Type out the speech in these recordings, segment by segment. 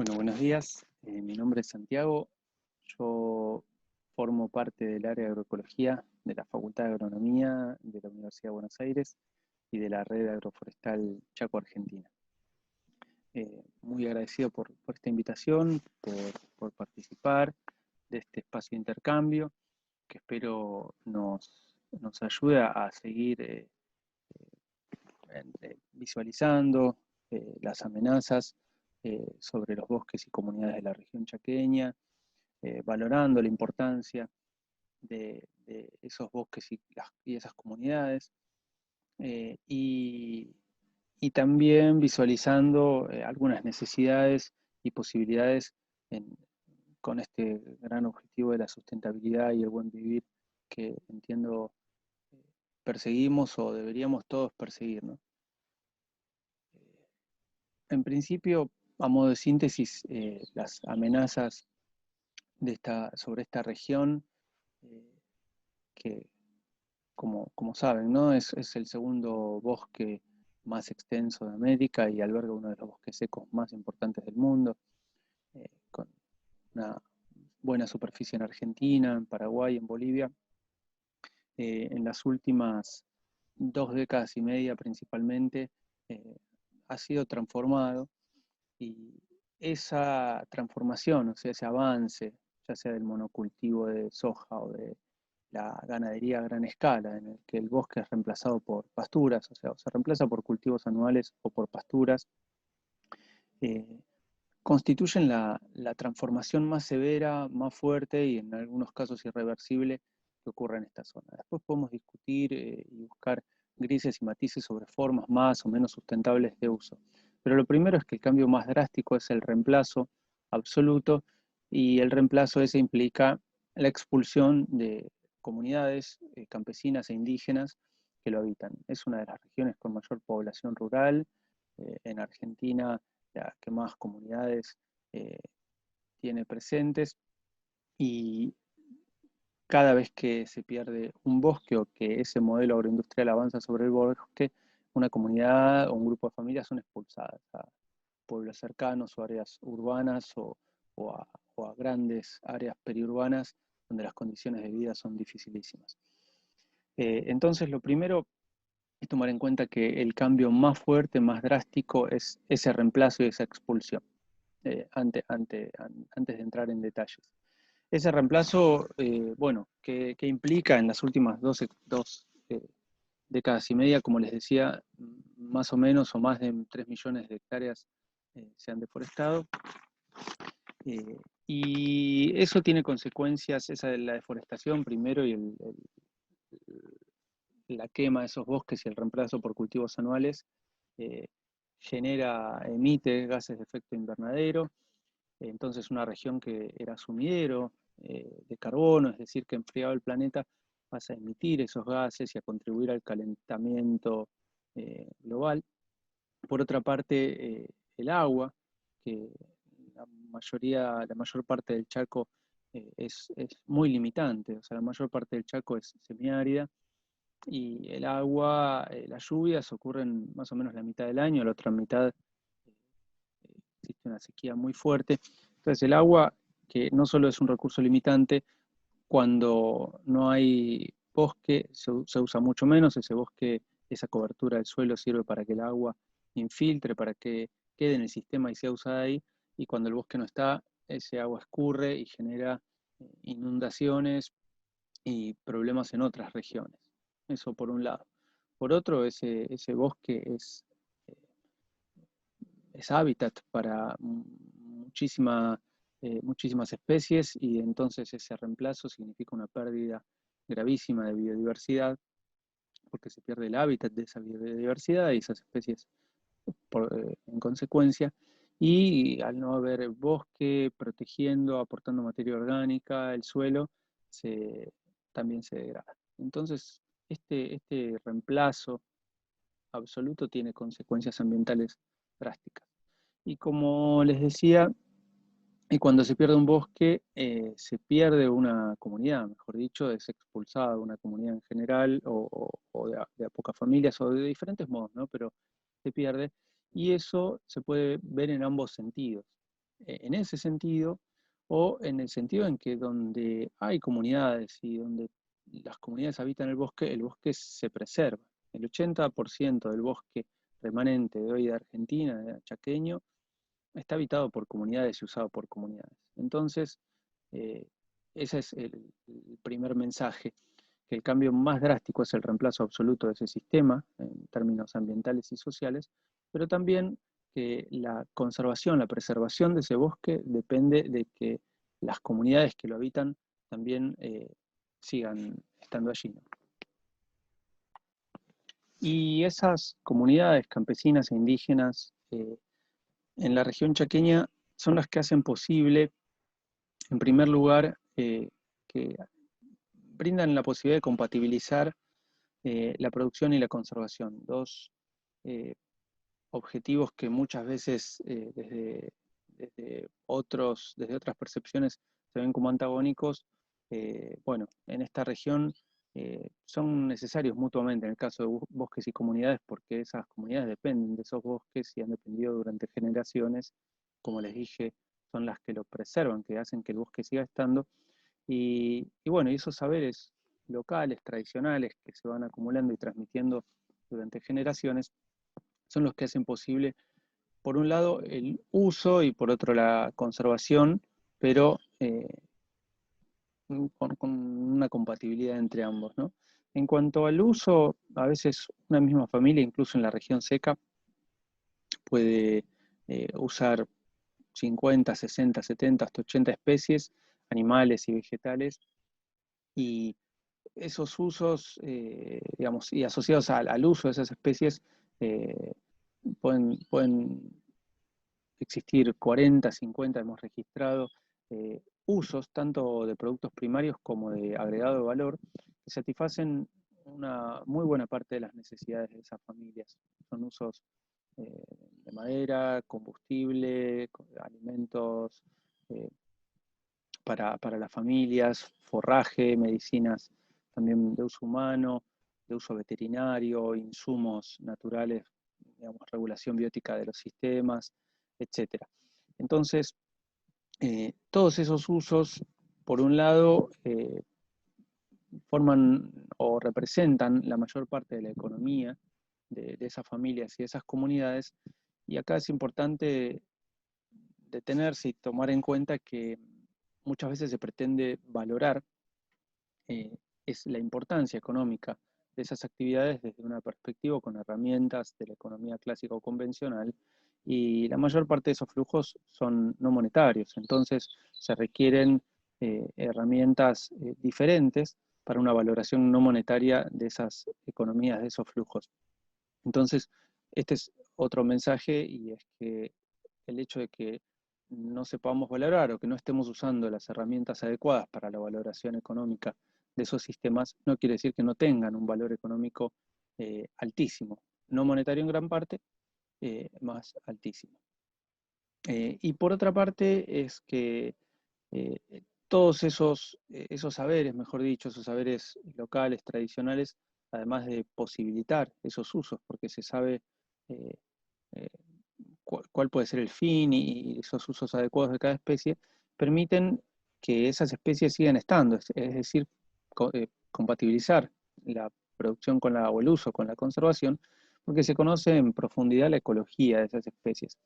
Bueno, buenos días. Mi nombre es Santiago. Yo formo parte del área de agroecología de la Facultad de Agronomía de la Universidad de Buenos Aires y de la Red Agroforestal Chaco Argentina. Muy agradecido por esta invitación, por participar de este espacio de intercambio, que espero nos ayude a seguir visualizando las amenazas sobre los bosques y comunidades de la región chaqueña, valorando la importancia de esos bosques y esas comunidades, eh, y, y también visualizando algunas necesidades y posibilidades en- con este gran objetivo de la sustentabilidad y el buen vivir que entiendo perseguimos o deberíamos todos perseguir, ¿no? En principio, a modo de síntesis, las amenazas sobre esta región, eh, que como saben, ¿no? Es el segundo bosque más extenso de América y alberga uno de los bosques secos más importantes del mundo, con una buena superficie en Argentina, en Paraguay, en Bolivia. En las últimas 2 décadas y media principalmente, eh, ha sido transformado. Y esa transformación, o sea, ese avance, ya sea del monocultivo de soja o de la ganadería a gran escala, en el que el bosque es reemplazado por pasturas, o sea, o se reemplaza por cultivos anuales o por pasturas, eh, constituyen la transformación más severa, más fuerte y en algunos casos irreversible que ocurre en esta zona. Después podemos discutir y buscar grises y matices sobre formas más o menos sustentables de uso. Pero lo primero es que el cambio más drástico es el reemplazo absoluto, y el reemplazo ese implica la expulsión de comunidades campesinas e indígenas que lo habitan. Es una de las regiones con mayor población rural en Argentina, la que más comunidades eh, tiene presentes, y cada vez que se pierde un bosque o que ese modelo agroindustrial avanza sobre el bosque, una comunidad o un grupo de familias son expulsadas a pueblos cercanos o áreas urbanas o a, o a grandes áreas periurbanas donde las condiciones de vida son dificilísimas. Entonces, lo primero es tomar en cuenta que el cambio más fuerte, más drástico, es ese reemplazo y esa expulsión, antes de entrar en detalles. Ese reemplazo, bueno, que implica en las últimas 2 décadas y media, como les decía, más o menos o más de 3 millones de hectáreas se han deforestado. eh, y eso tiene consecuencias, esa de la deforestación primero y la quema de esos bosques y el reemplazo por cultivos anuales, eh, emite gases de efecto invernadero. Entonces una región que era sumidero de carbono, es decir, que enfriaba el planeta, pasa a emitir esos gases y a contribuir al calentamiento global. Por otra parte, el agua, que la mayor parte del Chaco es muy limitante, o sea, la mayor parte del Chaco es semiárida, y el agua, las lluvias ocurren más o menos la mitad del año, la otra mitad existe una sequía muy fuerte. Entonces el agua, que no solo es un recurso limitante, cuando no hay bosque se usa mucho menos. Ese bosque, esa cobertura del suelo sirve para que el agua infiltre, para que quede en el sistema y sea usada ahí, y cuando el bosque no está, ese agua escurre y genera inundaciones y problemas en otras regiones. Eso por un lado. Por otro, ese bosque es hábitat para muchísimas especies, y entonces ese reemplazo significa una pérdida gravísima de biodiversidad, porque se pierde el hábitat de esa biodiversidad y esas especies en consecuencia, y al no haber bosque protegiendo, aportando materia orgánica, el suelo se, también se degrada. Entonces, este reemplazo absoluto tiene consecuencias ambientales drásticas. Y como les decía, y cuando se pierde un bosque, se pierde una comunidad, mejor dicho, es expulsada una comunidad en general, o de a pocas familias, o de diferentes modos, ¿no? Pero se pierde, y eso se puede ver en ambos sentidos. en ese sentido, o en el sentido en que donde hay comunidades y donde las comunidades habitan el bosque se preserva. El 80% del bosque remanente de hoy de Argentina, de chaqueño, está habitado por comunidades y usado por comunidades. Entonces, eh, ese es el primer mensaje, que el cambio más drástico es el reemplazo absoluto de ese sistema en términos ambientales y sociales, pero también que la conservación, la preservación de ese bosque depende de que las comunidades que lo habitan también sigan estando allí, ¿no? Y esas comunidades campesinas e indígenas en la región chaqueña son las que hacen posible, en primer lugar, que brindan la posibilidad de compatibilizar la producción y la conservación, dos objetivos que muchas veces desde otras percepciones se ven como antagónicos. Bueno, en esta región son necesarios mutuamente en el caso de bosques y comunidades, porque esas comunidades dependen de esos bosques y han dependido durante generaciones. Como les dije, son las que lo preservan, que hacen que el bosque siga estando. Y bueno, y esos saberes locales, tradicionales, que se van acumulando y transmitiendo durante generaciones, son los que hacen posible, por un lado, el uso y por otro la conservación, pero con una compatibilidad entre ambos, ¿no? En cuanto al uso, a veces una misma familia, incluso en la región seca, puede usar 50, 60, 70, hasta 80 especies, animales y vegetales, y esos usos, digamos, y asociados al uso de esas especies, eh, pueden existir 40, 50, hemos registrado usos tanto de productos primarios como de agregado de valor que satisfacen una muy buena parte de las necesidades de esas familias. Son usos de madera, combustible, alimentos para las familias, forraje, medicinas también de uso humano, de uso veterinario, insumos naturales, digamos, regulación biótica de los sistemas, etc. Entonces, todos esos usos, por un lado, forman o representan la mayor parte de la economía de esas familias y de esas comunidades, y acá es importante detenerse y tomar en cuenta que muchas veces se pretende valorar es la importancia económica de esas actividades desde una perspectiva con herramientas de la economía clásica o convencional, y la mayor parte de esos flujos son no monetarios, entonces se requieren herramientas diferentes para una valoración no monetaria de esas economías, de esos flujos. Entonces, este es otro mensaje, y es que el hecho de que no sepamos valorar o que no estemos usando las herramientas adecuadas para la valoración económica de esos sistemas no quiere decir que no tengan un valor económico altísimo, no monetario en gran parte, más altísimo. Y por otra parte es que eh, todos esos saberes, mejor dicho, esos saberes locales, tradicionales, además de posibilitar esos usos, porque se sabe eh, eh, cuál puede ser el fin y esos usos adecuados de cada especie, permiten que esas especies sigan estando, es decir, compatibilizar la producción o el uso con la conservación, porque se conoce en profundidad la ecología de esas especies.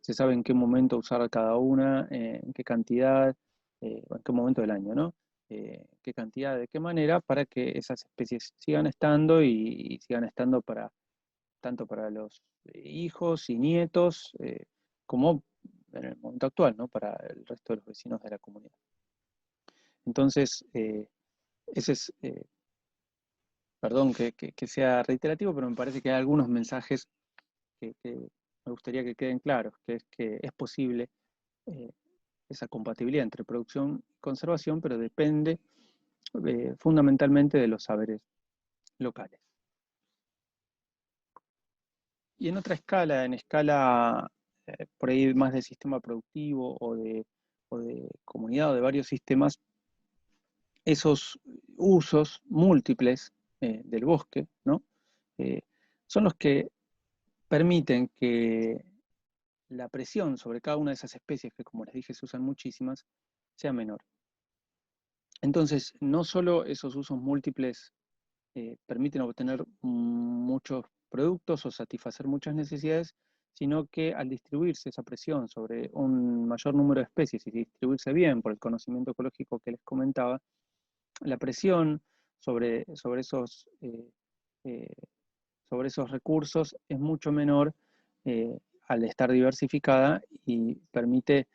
Se sabe en qué momento usar cada una, en qué cantidad, o en qué momento del año, ¿no? Qué cantidad, de qué manera, para que esas especies sigan estando y sigan estando tanto para los hijos y nietos, como en el momento actual, ¿no? Para el resto de los vecinos de la comunidad. Entonces, ese es, perdón que sea reiterativo, pero me parece que hay algunos mensajes que me gustaría que queden claros, que es posible eh, esa compatibilidad entre producción y conservación, pero depende fundamentalmente de los saberes locales. Y en otra escala, en escala por ahí más de sistema productivo o de comunidad o de varios sistemas, esos usos múltiples del bosque, ¿no? Son los que permiten que la presión sobre cada una de esas especies, que como les dije se usan muchísimas, sea menor. Entonces, no solo esos usos múltiples permiten obtener muchos productos o satisfacer muchas necesidades, sino que al distribuirse esa presión sobre un mayor número de especies y distribuirse bien por el conocimiento ecológico que les comentaba, la presión sobre eh, sobre esos recursos es mucho menor al estar diversificada y permite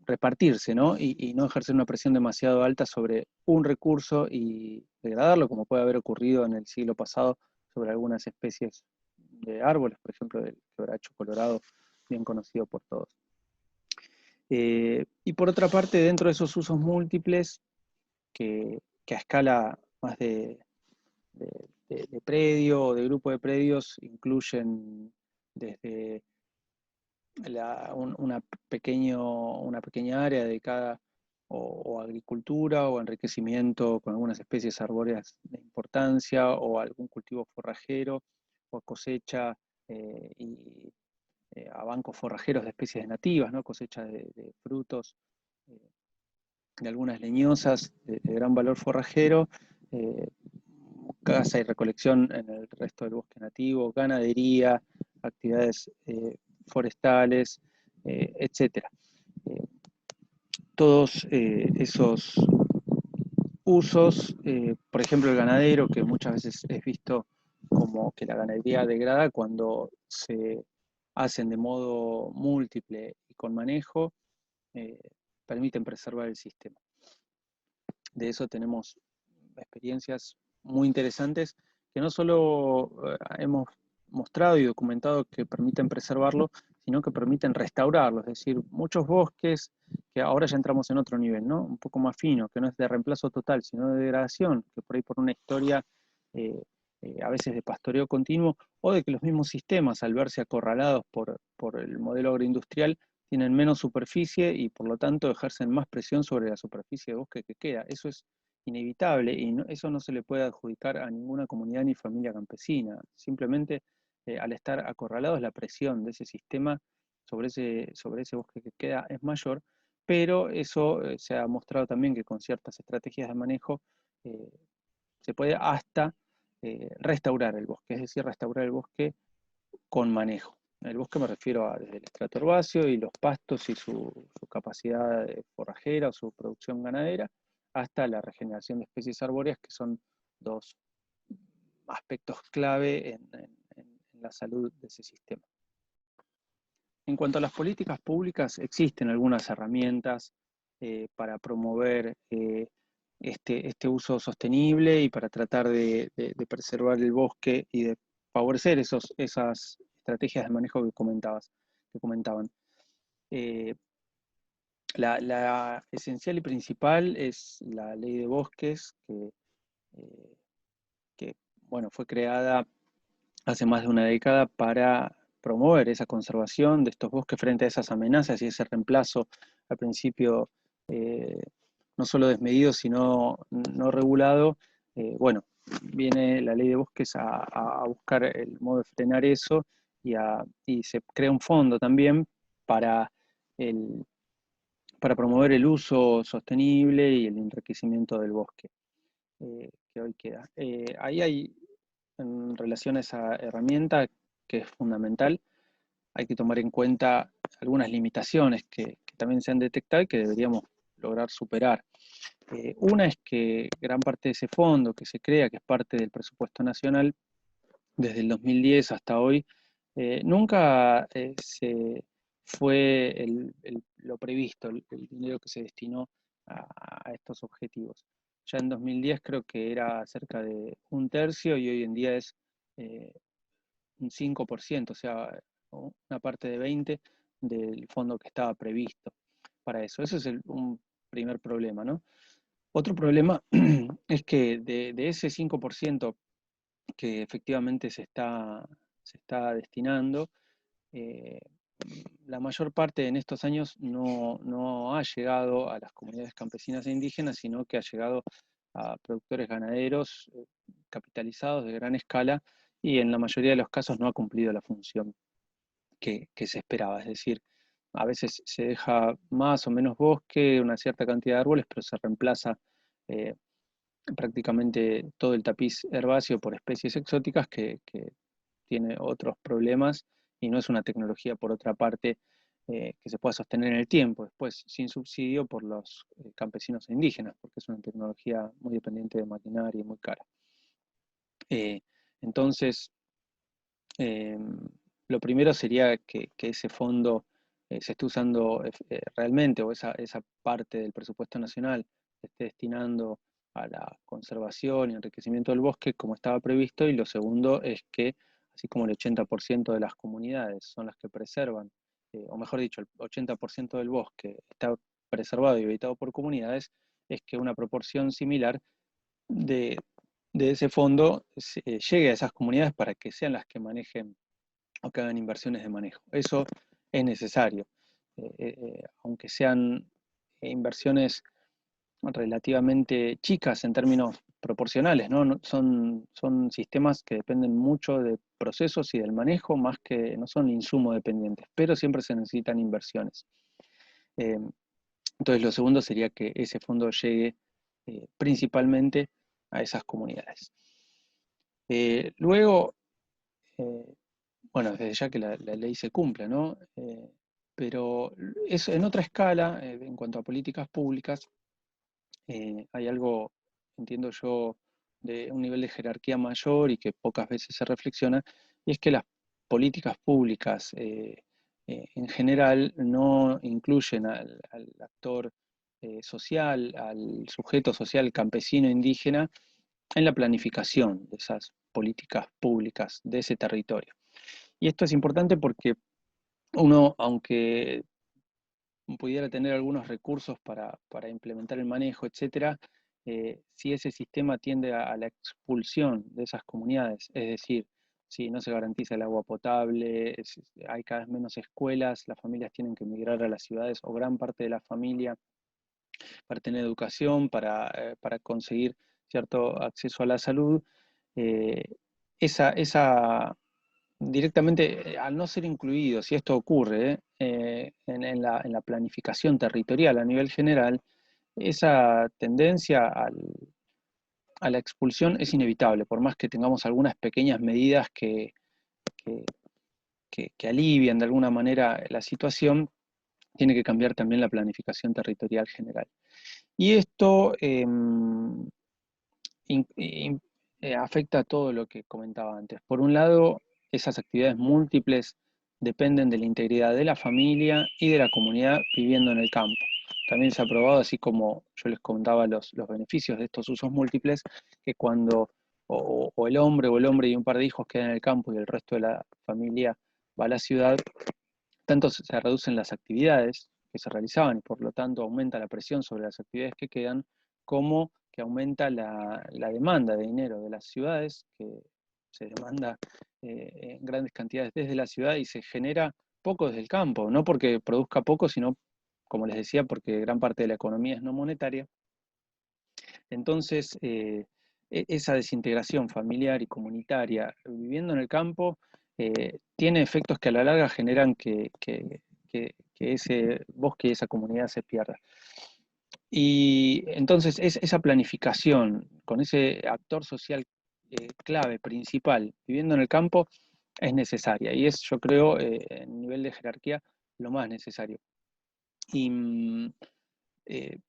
repartirse, ¿no? Y no ejercer una presión demasiado alta sobre un recurso y degradarlo, como puede haber ocurrido en el siglo pasado sobre algunas especies de árboles, por ejemplo, del quebracho colorado, bien conocido por todos. Y por otra parte, dentro de esos usos múltiples, que a escala más de predio o de grupo de predios incluyen desde una pequeña área dedicada o agricultura o enriquecimiento con algunas especies arbóreas de importancia o algún cultivo forrajero o cosecha y a bancos forrajeros de especies nativas, ¿no? Cosecha de frutos, eh, de algunas leñosas de gran valor forrajero, eh, caza y recolección en el resto del bosque nativo, ganadería, actividades forestales, etc. Eh, Todos esos usos, por ejemplo el ganadero, que muchas veces es visto como que la ganadería degrada cuando se hacen de modo múltiple y con manejo, eh, permiten preservar el sistema. De eso tenemos experiencias muy interesantes que no solo hemos mostrado y documentado que permiten preservarlo, sino que permiten restaurarlo, es decir, muchos bosques que ahora ya entramos en otro nivel, ¿no? Un poco más fino, que no es de reemplazo total, sino de degradación, que por ahí por una historia eh, a veces de pastoreo continuo, o de que los mismos sistemas, al verse acorralados por el modelo agroindustrial, tienen menos superficie y por lo tanto ejercen más presión sobre la superficie de bosque que queda. Eso es inevitable y eso no se le puede adjudicar a ninguna comunidad ni familia campesina. Simplemente al estar acorralados la presión de ese sistema sobre ese bosque que queda es mayor, pero eso se ha mostrado también que con ciertas estrategias de manejo eh, se puede hasta restaurar el bosque, es decir, restaurar el bosque con manejo. El bosque me refiero a desde el estrato herbáceo y los pastos y su capacidad forrajera o su producción ganadera, hasta la regeneración de especies arbóreas, que son dos aspectos clave en la salud de ese sistema. En cuanto a las políticas públicas, existen algunas herramientas para promover este uso sostenible y para tratar de preservar el bosque y de favorecer esas estrategias de manejo que comentaban. Eh, la esencial y principal es la ley de bosques, eh, que bueno, fue creada hace más de una década para promover esa conservación de estos bosques frente a esas amenazas y ese reemplazo al principio eh, no solo desmedido, sino no regulado. Bueno, viene la ley de bosques a buscar el modo de frenar eso y se crea un fondo también para, el, para promover el uso sostenible y el enriquecimiento del bosque que hoy queda. Ahí hay, en relación a esa herramienta, que es fundamental, hay que tomar en cuenta algunas limitaciones que también se han detectado y que deberíamos lograr superar. Una es que gran parte de ese fondo que se crea, que es parte del presupuesto nacional, desde el 2010 hasta hoy, nunca se fue lo previsto, el dinero que se destinó a estos objetivos. Ya en 2010 creo que era cerca de un tercio y hoy en día es eh, un 5%, o sea, una parte de 20 del fondo que estaba previsto para eso. Ese es un primer problema, ¿no? Otro problema es que de ese 5% que efectivamente se está destinando, eh, la mayor parte en estos años no ha llegado a las comunidades campesinas e indígenas, sino que ha llegado a productores ganaderos capitalizados de gran escala y en la mayoría de los casos no ha cumplido la función que se esperaba. Es decir, a veces se deja más o menos bosque, una cierta cantidad de árboles, pero se reemplaza eh, prácticamente todo el tapiz herbáceo por especies exóticas que tiene otros problemas y no es una tecnología, por otra parte, que se pueda sostener en el tiempo, después sin subsidio por los campesinos e indígenas, porque es una tecnología muy dependiente de maquinaria y muy cara. Eh, entonces, eh, lo primero sería que ese fondo se esté usando realmente, o esa parte del presupuesto nacional se esté destinando a la conservación y enriquecimiento del bosque como estaba previsto, y lo segundo es que, así como el 80% de las comunidades son las que preservan, o mejor dicho, el 80% del bosque está preservado y habitado por comunidades, es que una proporción similar de, de ese fondo llegue a esas comunidades para que sean las que manejen o que hagan inversiones de manejo. Eso es necesario, aunque sean inversiones relativamente chicas en términos proporcionales, ¿no? Son sistemas que dependen mucho de procesos y del manejo, más que no son insumo dependientes, pero siempre se necesitan inversiones. Eh, entonces, lo segundo sería que ese fondo llegue principalmente a esas comunidades. Luego, eh, bueno, desde ya que la ley se cumpla, ¿no? Pero es en otra escala, en cuanto a políticas públicas, hay algo, entiendo yo, de un nivel de jerarquía mayor y que pocas veces se reflexiona, y es que las políticas públicas en general no incluyen al actor social, al sujeto social campesino indígena en la planificación de esas políticas públicas de ese territorio. Y esto es importante porque uno, aunque pudiera tener algunos recursos para implementar el manejo, etcétera, si ese sistema tiende a la expulsión de esas comunidades, es decir, si no se garantiza el agua potable, hay cada vez menos escuelas, las familias tienen que emigrar a las ciudades, o gran parte de la familia, para tener educación, para conseguir cierto acceso a la salud, eh, esa directamente, al no ser incluidos, si esto ocurre en la planificación territorial a nivel general, esa tendencia a la expulsión es inevitable, por más que tengamos algunas pequeñas medidas que, que alivian de alguna manera la situación, tiene que cambiar también la planificación territorial general. Y esto afecta a todo lo que comentaba antes. Por un lado, esas actividades múltiples dependen de la integridad de la familia y de la comunidad viviendo en el campo. También se ha probado, así como yo les comentaba los beneficios de estos usos múltiples, que cuando o el hombre y un par de hijos quedan en el campo y el resto de la familia va a la ciudad, tanto se reducen las actividades que se realizaban y por lo tanto aumenta la presión sobre las actividades que quedan, como que aumenta la demanda de dinero de las ciudades, que se demanda en grandes cantidades desde la ciudad y se genera poco desde el campo, no porque produzca poco, sino, como les decía, porque gran parte de la economía es no monetaria. Entonces, esa desintegración familiar y comunitaria viviendo en el campo tiene efectos que a la larga generan que ese bosque y esa comunidad se pierda. Y entonces esa planificación con ese actor social clave, principal, viviendo en el campo, es necesaria. Y es, yo creo, en nivel de jerarquía, lo más necesario. Y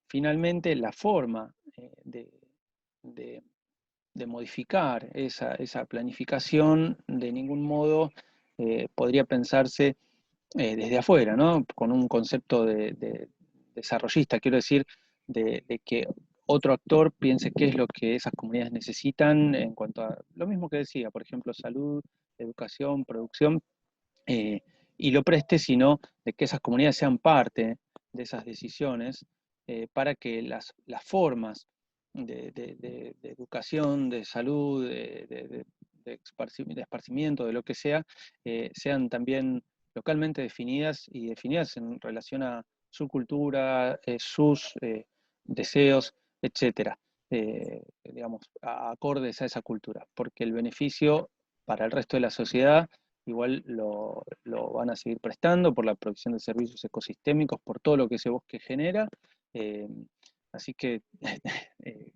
finalmente, la forma de, de modificar esa planificación de ningún modo podría pensarse desde afuera, ¿no? Con un concepto de desarrollista, quiero decir, de que otro actor piense qué es lo que esas comunidades necesitan en cuanto a lo mismo que decía, por ejemplo, salud, educación, producción, eh, y lo preste, sino de que esas comunidades sean parte de esas decisiones para que las formas de educación, de salud, de esparcimiento, de lo que sea, sean también localmente definidas y definidas en relación a su cultura, sus deseos, etcétera, digamos, acordes a esa cultura, porque el beneficio para el resto de la sociedad igual lo van a seguir prestando por la provisión de servicios ecosistémicos, por todo lo que ese bosque genera. eh, Así que eh,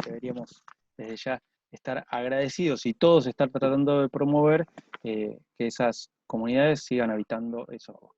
deberíamos desde ya estar agradecidos y todos estar tratando de promover que esas comunidades sigan habitando esos bosques.